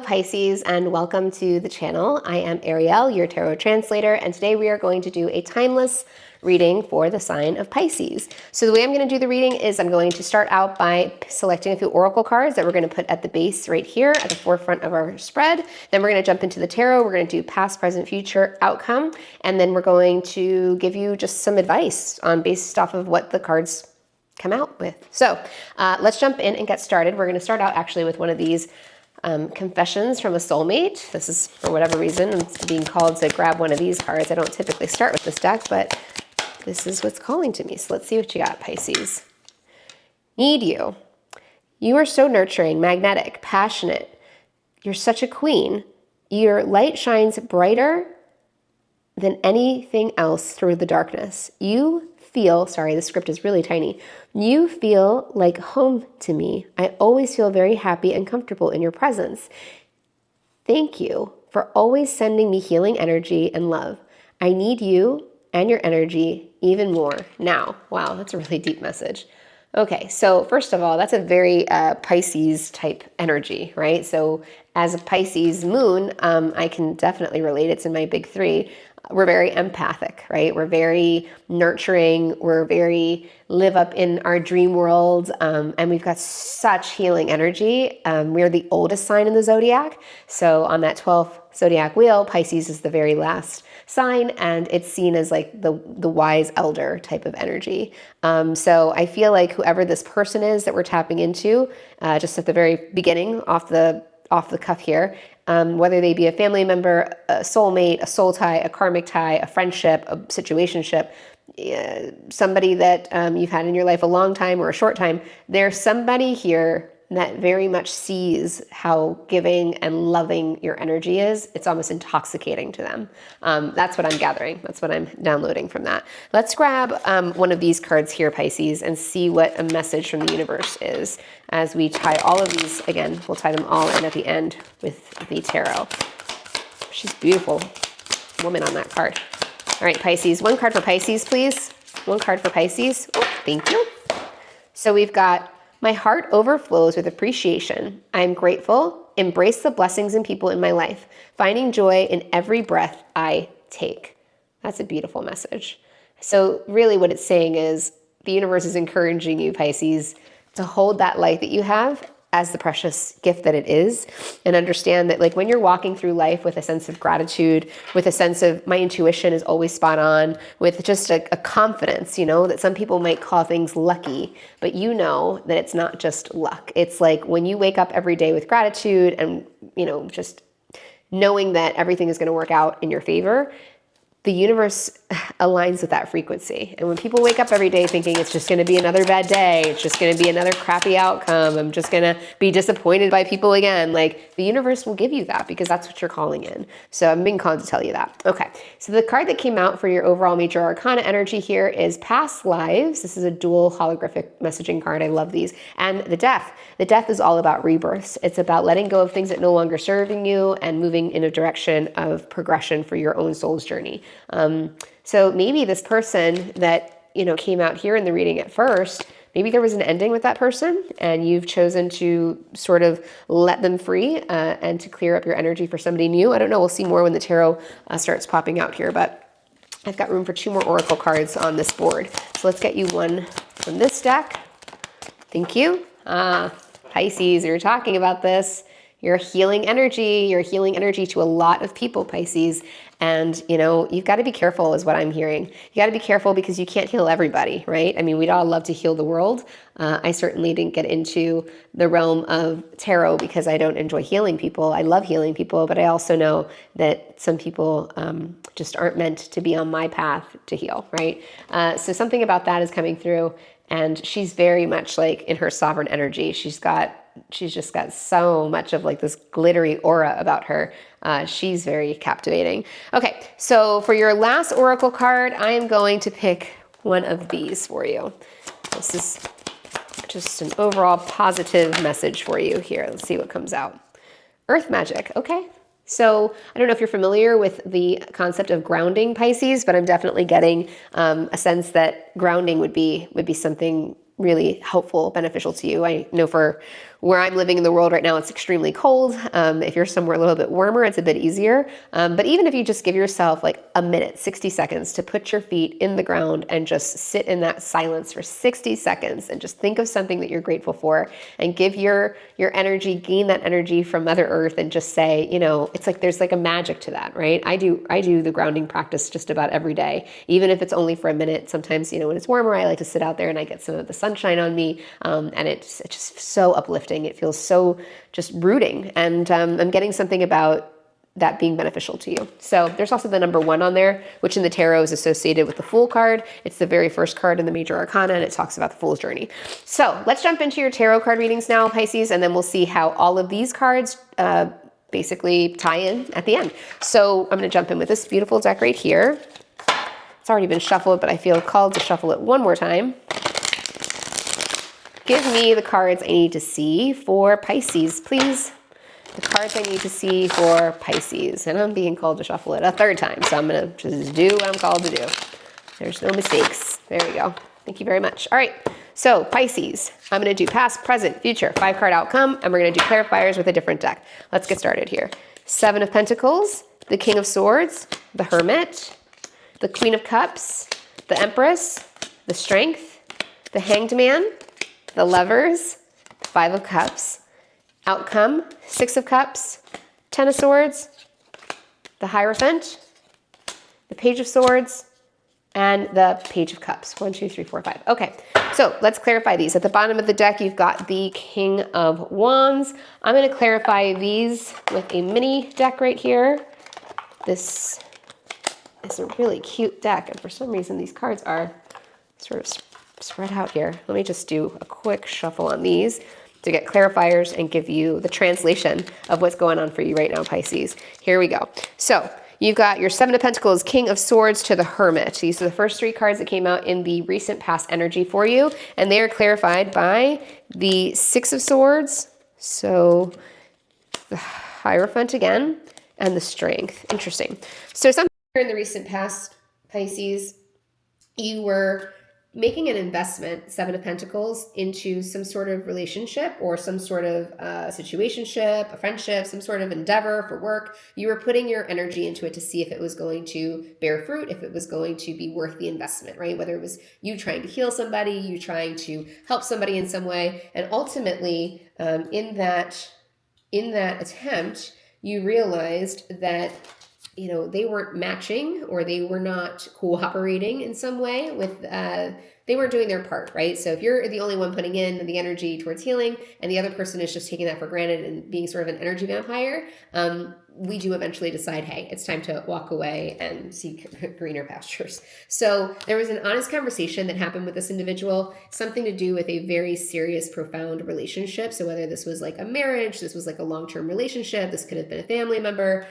Pisces, and welcome to the channel. I am Ariel, your tarot translator, and today we are going to do a timeless reading for the sign of Pisces. So the way I'm going to do the reading is I'm going to start out by selecting a few oracle cards that we're going to put at the base right here at the forefront of our spread. Then we're going to jump into the tarot. We're going to do past, present, future, outcome, and then we're going to give you just some advice based off of what the cards come out with. So let's jump in and get started. We're going to start out actually with one of these confessions from a soulmate. This is, for whatever reason, I'm being called to grab one of these cards. I don't typically start with this deck, but this is what's calling to me. So let's see what you got, Pisces. Need you. You are so nurturing, magnetic, passionate. You're such a queen. Your light shines brighter than anything else through the darkness. You feel, sorry, the script is really tiny. You feel like home to me. I always feel very happy and comfortable in your presence. Thank you for always sending me healing energy and love. I need you and your energy even more now. Wow, that's a really deep message. Okay, so first of all, that's a very Pisces type energy, right? So as a Pisces moon, I can definitely relate. It's in my big three. We're very empathic, right? We're very nurturing. We're very live up in our dream world. And we've got such healing energy. We're the oldest sign in the zodiac. So on that 12th zodiac wheel, Pisces is the very last sign, and it's seen as like the wise elder type of energy. So I feel like whoever this person is that we're tapping into, just at the very beginning, off the cuff here, whether they be a family member, a soulmate, a soul tie, a karmic tie, a friendship, a situationship, somebody that you've had in your life a long time or a short time, there's somebody here that very much sees how giving and loving your energy is. It's almost intoxicating to them. That's what I'm gathering. That's what I'm downloading from that. Let's grab one of these cards here, Pisces, and see what a message from the universe is as we tie all of these. Again, we'll tie them all in at the end with the tarot. She's beautiful woman on that card. All right, Pisces, one card for Pisces, please. One card for Pisces. Oh, thank you. So we've got, my heart overflows with appreciation. I'm grateful. Embrace the blessings and people in my life. Finding joy in every breath I take. That's a beautiful message. So really what it's saying is the universe is encouraging you, Pisces, to hold that light that you have as the precious gift that it is, and understand that like when you're walking through life with a sense of gratitude, with a sense of my intuition is always spot on, with just a confidence, you know, that some people might call things lucky, but you know that it's not just luck. It's like when you wake up every day with gratitude and, you know, just knowing that everything is going to work out in your favor, the universe aligns with that frequency. And when people wake up every day thinking it's just going to be another bad day, it's just going to be another crappy outcome, I'm just going to be disappointed by people again, like the universe will give you that because that's what you're calling in. So I'm being called to tell you that. Okay, so the card that came out for your overall major arcana energy here is past lives. This is a dual holographic messaging card. I love these. And the death. The death is all about rebirths. It's about letting go of things that no longer serving you and moving in a direction of progression for your own soul's journey. So maybe this person that, you know, came out here in the reading at first, maybe there was an ending with that person and you've chosen to sort of let them free and to clear up your energy for somebody new. I don't know. We'll see more when the tarot starts popping out here, but I've got room for 2 more oracle cards on this board. So let's get you one from this deck. Thank you. Pisces, you're talking about this. You're healing energy. You're healing energy to a lot of people, Pisces. And, you know, you've got to be careful is what I'm hearing. You got to be careful because you can't heal everybody, right? I mean, we'd all love to heal the world. I certainly didn't get into the realm of tarot because I don't enjoy healing people. I love healing people, but I also know that some people just aren't meant to be on my path to heal, right? So something about that is coming through. And she's very much like in her sovereign energy. She's just got so much of like this glittery aura about her. She's very captivating. Okay, so for your last oracle card, I am going to pick one of these for you. This is just an overall positive message for you here. Let's see what comes out. Earth magic, okay. So I don't know if you're familiar with the concept of grounding, Pisces, but I'm definitely getting a sense that grounding would be something really helpful, beneficial to you. I know for Where I'm living in the world right now, it's extremely cold. If you're somewhere a little bit warmer, it's a bit easier. But even if you just give yourself like a minute, 60 seconds to put your feet in the ground and just sit in that silence for 60 seconds and just think of something that you're grateful for and give your energy, gain that energy from Mother Earth and just say, you know, it's like there's like a magic to that, right? I do the grounding practice just about every day, even if it's only for a minute. Sometimes, you know, when it's warmer, I like to sit out there and I get some of the sunshine on me, and it's just so uplifting. It feels so just rooting, and I'm getting something about that being beneficial to you. So there's also the number 1 on there, which in the tarot is associated with the Fool card. It's the very first card in the Major Arcana, and it talks about the Fool's journey. So let's jump into your tarot card readings now, Pisces, and then we'll see how all of these cards basically tie in at the end. So I'm going to jump in with this beautiful deck right here. It's already been shuffled, but I feel called to shuffle it one more time. Give me the cards I need to see for Pisces, please. The cards I need to see for Pisces. And I'm being called to shuffle it a third time, so I'm going to just do what I'm called to do. There's no mistakes. There we go. Thank you very much. All right, so Pisces. I'm going to do past, present, future, 5-card outcome, and we're going to do clarifiers with a different deck. Let's get started here. 7 of Pentacles, the King of Swords, the Hermit, the Queen of Cups, the Empress, the Strength, the Hanged Man, the Lovers, the 5 of Cups, outcome, 6 of Cups, 10 of Swords, the Hierophant, the Page of Swords, and the Page of Cups. 1, 2, 3, 4, 5. Okay, so let's clarify these. At the bottom of the deck, you've got the King of Wands. I'm going to clarify these with a mini deck right here. This is a really cute deck, and for some reason, these cards are sort of spread out here. Let me just do a quick shuffle on these to get clarifiers and give you the translation of what's going on for you right now, Pisces. Here we go. So you've got your 7 of Pentacles, King of Swords to the Hermit. These are the first 3 cards that came out in the recent past energy for you, and they are clarified by the 6 of Swords, so the Hierophant again, and the Strength. Interesting. So something in the recent past, Pisces, you were making an investment, 7 of Pentacles, into some sort of relationship or some sort of situationship, a friendship, some sort of endeavor for work. You were putting your energy into it to see if it was going to bear fruit, if it was going to be worth the investment, right? Whether it was you trying to heal somebody, you trying to help somebody in some way. And ultimately, in that attempt, you realized that they weren't matching, or they were not cooperating in some way with, they weren't doing their part, right? So if you're the only one putting in the energy towards healing and the other person is just taking that for granted and being sort of an energy vampire, we do eventually decide, hey, it's time to walk away and seek greener pastures. So there was an honest conversation that happened with this individual, something to do with a very serious, profound relationship. So whether this was like a marriage, this was like a long-term relationship, this could have been a family member,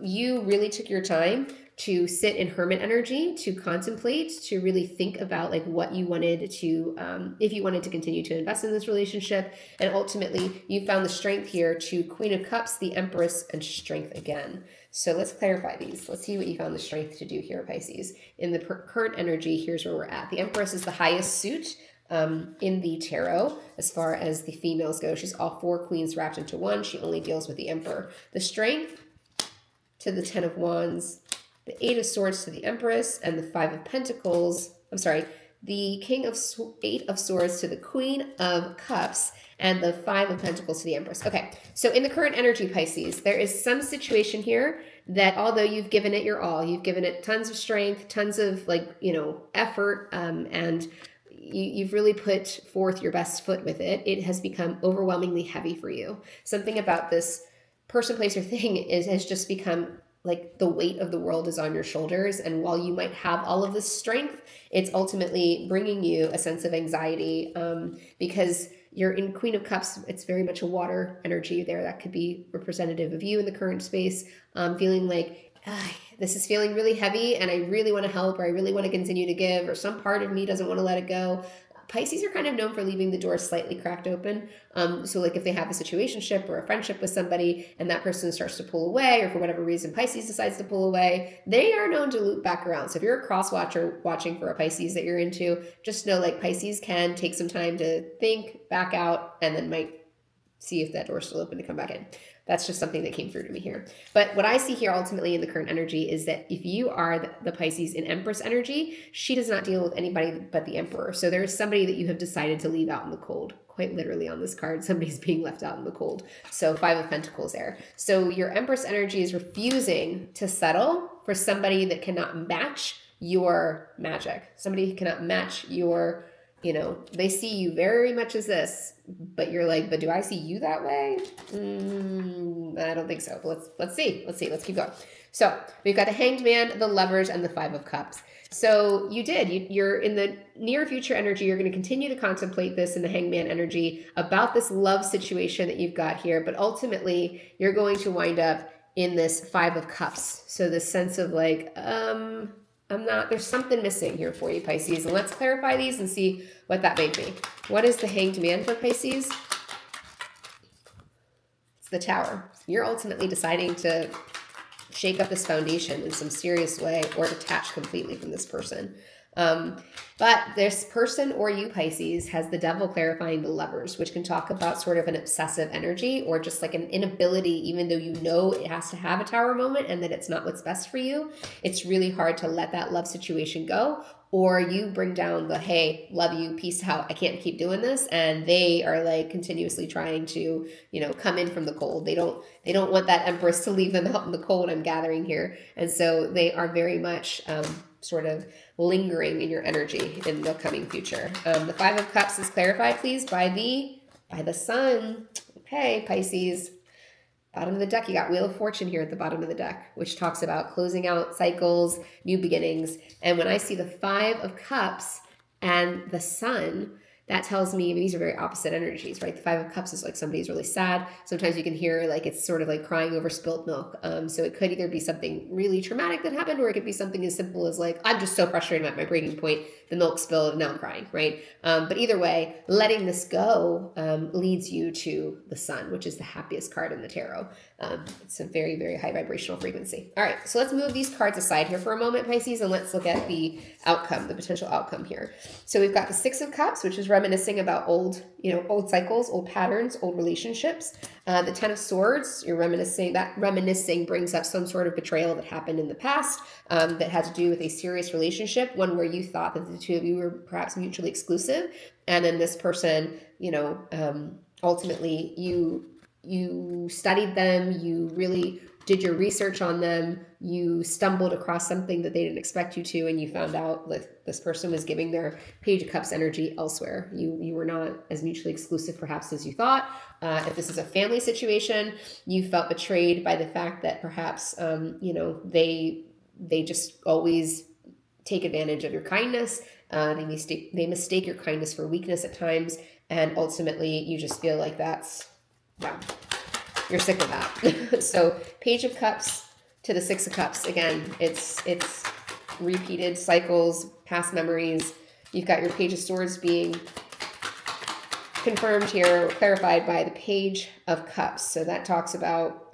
you really took your time to sit in hermit energy, to contemplate, to really think about like what you wanted to, if you wanted to continue to invest in this relationship. And ultimately you found the strength here to Queen of Cups, the Empress, and Strength again. So let's clarify these. Let's see what you found the strength to do here, Pisces. In the current energy, here's where we're at. The Empress is the highest suit in the tarot as far as the females go. She's all 4 queens wrapped into one. She only deals with the Emperor. The Strength to the 10 of Wands, the 8 of Swords to the Empress, and the 5 of Pentacles, the King of 8 of Swords to the Queen of Cups, and the 5 of Pentacles to the Empress. Okay, so in the current energy, Pisces, there is some situation here that although you've given it your all, you've given it tons of strength, tons of effort, and you've really put forth your best foot with it, it has become overwhelmingly heavy for you. Something about this person, place, or thing has just become like the weight of the world is on your shoulders. And while you might have all of this strength, it's ultimately bringing you a sense of anxiety because you're in Queen of Cups. It's very much a water energy there. That could be representative of you in the current space, feeling like, this is feeling really heavy and I really want to help, or I really want to continue to give, or some part of me doesn't want to let it go. Pisces are kind of known for leaving the door slightly cracked open. So like if they have a situationship or a friendship with somebody and that person starts to pull away, or for whatever reason Pisces decides to pull away, they are known to loop back around. So if you're a cross watcher watching for a Pisces that you're into, just know like Pisces can take some time to think, back out, and then might see if that door's still open to come back in. That's just something that came through to me here. But what I see here ultimately in the current energy is that if you are the Pisces in Empress energy, she does not deal with anybody but the Emperor. So there is somebody that you have decided to leave out in the cold. Quite literally on this card, somebody's being left out in the cold. So 5 of Pentacles there. So your Empress energy is refusing to settle for somebody that cannot match your magic. Somebody who cannot match your, you know, they see you very much as this, but you're like, but do I see you that way? I don't think so. But let's see. Let's keep going. So we've got the Hanged Man, the Lovers, and the 5 of Cups. So you're in the near future energy. You're going to continue to contemplate this in the Hanged Man energy about this love situation that you've got here. But ultimately, you're going to wind up in this 5 of Cups. So this sense of like, there's something missing here for you, Pisces. And let's clarify these and see what that may be. What is the Hanged Man for Pisces? It's the Tower. You're ultimately deciding to shake up this foundation in some serious way or detach completely from this person. But this person or you, Pisces, has the Devil clarifying the Lovers, which can talk about sort of an obsessive energy or just like an inability, even though you know it has to have a Tower moment and that it's not what's best for you. It's really hard to let that love situation go. Or you bring down the, hey, love you, peace out, I can't keep doing this. And they are like continuously trying to, you know, come in from the cold. They don't want that Empress to leave them out in the cold, I'm gathering here. And so they are very much sort of lingering in your energy in the coming future. The 5 of Cups is clarified, please, by the Sun. Okay, Pisces. Bottom of the deck, you got Wheel of Fortune here at the bottom of the deck, which talks about closing out cycles, new beginnings. And when I see the 5 of Cups and the Sun, that tells me these are very opposite energies, right? The 5 of Cups is like somebody's really sad. Sometimes you can hear like it's sort of like crying over spilt milk. So it could either be something really traumatic that happened, or it could be something as simple as like, I'm just so frustrated at my breaking point, the milk spilled, and now I'm crying, right? But either way, letting this go leads you to the Sun, which is the happiest card in the tarot. It's a very, very high vibrational frequency. All right, so let's move these cards aside here for a moment, Pisces, and let's look at the outcome, the potential outcome here. So we've got the 6 of Cups, which is reminiscing about old cycles, old patterns, old relationships. The 10 of Swords, you're reminiscing. That reminiscing brings up some sort of betrayal that happened in the past that had to do with a serious relationship, one where you thought that the two of you were perhaps mutually exclusive, and then this person, ultimately you studied them, you really did your research on them, you stumbled across something that they didn't expect you to, and you found out that this person was giving their Page of Cups energy elsewhere. You were not as mutually exclusive perhaps as you thought. If this is a family situation, you felt betrayed by the fact that perhaps they just always take advantage of your kindness. They mistake your kindness for weakness at times, and ultimately you just feel like you're sick of that. So Page of Cups to the 6 of Cups. Again, it's repeated cycles, past memories. You've got your Page of Swords being confirmed here, clarified by the Page of Cups. So that talks about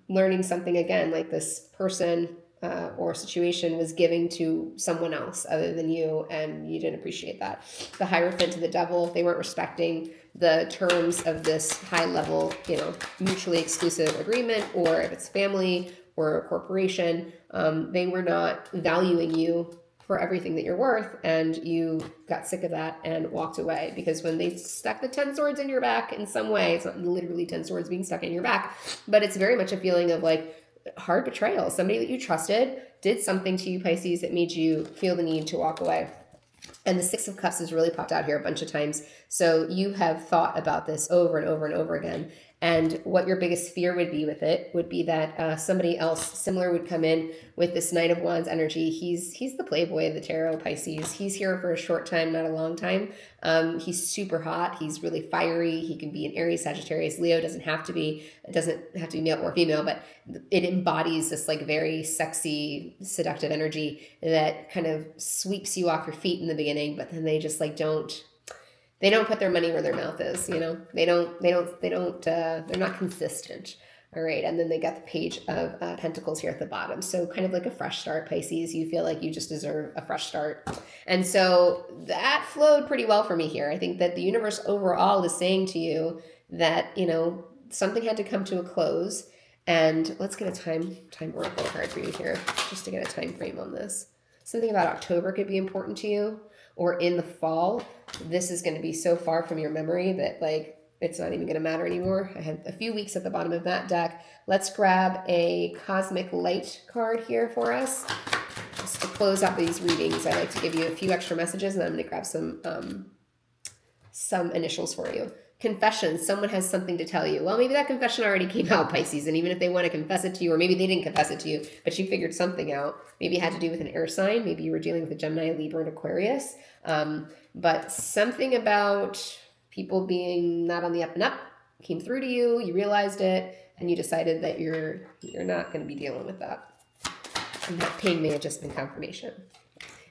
learning something again, like this person or situation was giving to someone else other than you, and you didn't appreciate that. The Hierophant to the Devil, they weren't respecting the terms of this high level, mutually exclusive agreement, or if it's family or a corporation, they were not valuing you for everything that you're worth, and you got sick of that and walked away. Because when they stuck the 10 swords in your back in some way, it's not literally 10 swords being stuck in your back, but it's very much a feeling of like hard betrayal. Somebody that you trusted did something to you, Pisces, that made you feel the need to walk away. And the 6 of Cups has really popped out here a bunch of times. So you have thought about this over and over and over again. And what your biggest fear would be with it would be that somebody else similar would come in with this Knight of Wands energy. He's the playboy of the tarot, Pisces. He's here for a short time, not a long time. He's super hot. He's really fiery. He can be an Aries, Sagittarius, Leo. Doesn't have to be. It doesn't have to be male or female, but it embodies this like very sexy, seductive energy that kind of sweeps you off your feet in the beginning, but then they just like they don't put their money where their mouth is, they're not consistent. All right. And then they got the Page of Pentacles here at the bottom. So kind of like a fresh start, Pisces. You feel like you just deserve a fresh start. And so that flowed pretty well for me here. I think that the universe overall is saying to you, that, you know, something had to come to a close. And let's get a time oracle card for you here, just to get a time frame on this. Something about October could be important to you, or in the fall. This is going to be so far from your memory that, like, it's not even going to matter anymore. I had a few weeks at the bottom of that deck. Let's grab a cosmic light card here for us. Just to close out these readings, I like to give you a few extra messages, and I'm going to grab some initials for you. Confession. Someone has something to tell you. Well, maybe that confession already came out, Pisces, and even if they want to confess it to you, or maybe they didn't confess it to you, but you figured something out. Maybe it had to do with an air sign. Maybe you were dealing with a Gemini, Libra, and Aquarius. But something about people being not on the up and up came through to you. You realized it, and you decided that you're not going to be dealing with that. And that pain may have just been confirmation.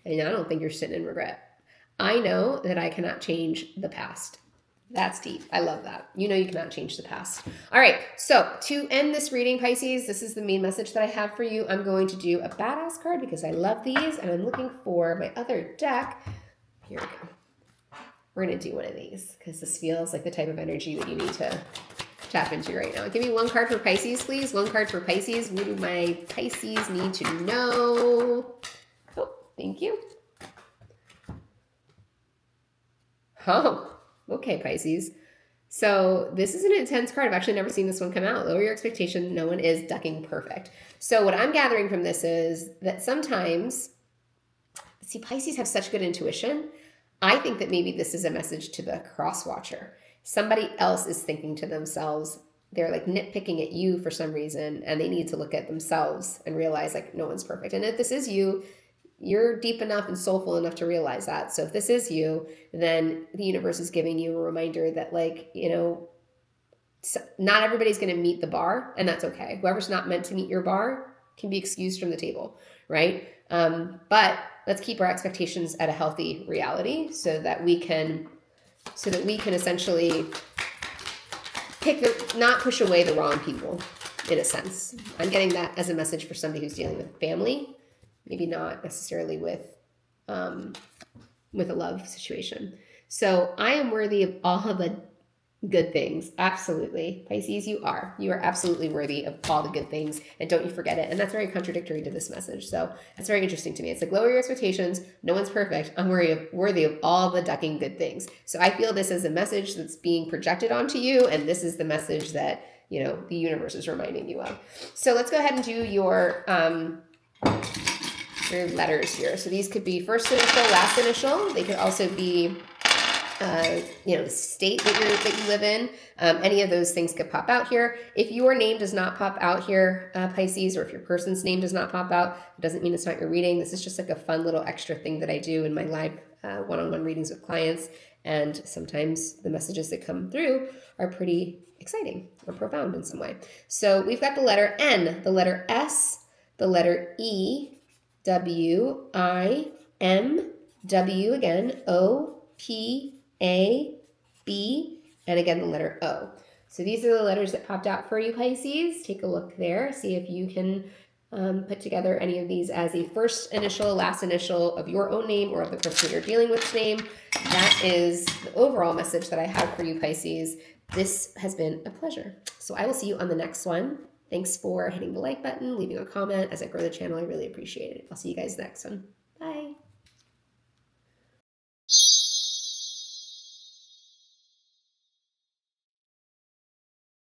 And I don't think you're sitting in regret. I know that I cannot change the past. That's deep. I love that. You know you cannot change the past. All right. So to end this reading, Pisces, this is the main message that I have for you. I'm going to do a badass card because I love these, and I'm looking for my other deck. Here we go. We're going to do one of these because this feels like the type of energy that you need to tap into right now. Give me one card for Pisces, please. One card for Pisces. What do my Pisces need to know? Oh, thank you. Oh. Okay, Pisces. So this is an intense card. I've actually never seen this one come out. Lower your expectation. No one is ducking perfect. So what I'm gathering from this is that sometimes, see, Pisces have such good intuition. I think that maybe this is a message to the cross watcher. Somebody else is thinking to themselves, they're like nitpicking at you for some reason, and they need to look at themselves and realize like no one's perfect. And if this is you, you're deep enough and soulful enough to realize that. So if this is you, then the universe is giving you a reminder that, like, you know, not everybody's going to meet the bar, and that's okay. Whoever's not meant to meet your bar can be excused from the table, right? But let's keep our expectations at a healthy reality so that we can essentially not push away the wrong people, in a sense. I'm getting that as a message for somebody who's dealing with family. Maybe not necessarily with a love situation. So I am worthy of all of the good things. Absolutely. Pisces, you are. You are absolutely worthy of all the good things. And don't you forget it. And that's very contradictory to this message. So it's very interesting to me. It's like, lower your expectations. No one's perfect. I'm worthy of all the ducking good things. So I feel this as a message that's being projected onto you. And this is the message that, you know, the universe is reminding you of. So let's go ahead and do your letters here. So these could be first initial, last initial. They could also be, the state that you live in. Any of those things could pop out here. If your name does not pop out here, Pisces, or if your person's name does not pop out, it doesn't mean it's not your reading. This is just like a fun little extra thing that I do in my live one-on-one readings with clients. And sometimes the messages that come through are pretty exciting or profound in some way. So we've got the letter N, the letter S, the letter E, W, I, M, W again, O, P, A, B, and again the letter O. So these are the letters that popped out for you, Pisces. Take a look there. See if you can put together any of these as a first initial, last initial of your own name or of the person you're dealing with's name. That is the overall message that I have for you, Pisces. This has been a pleasure. So I will see you on the next one. Thanks for hitting the like button, leaving a comment. As I grow the channel, I really appreciate it. I'll see you guys next one. Bye.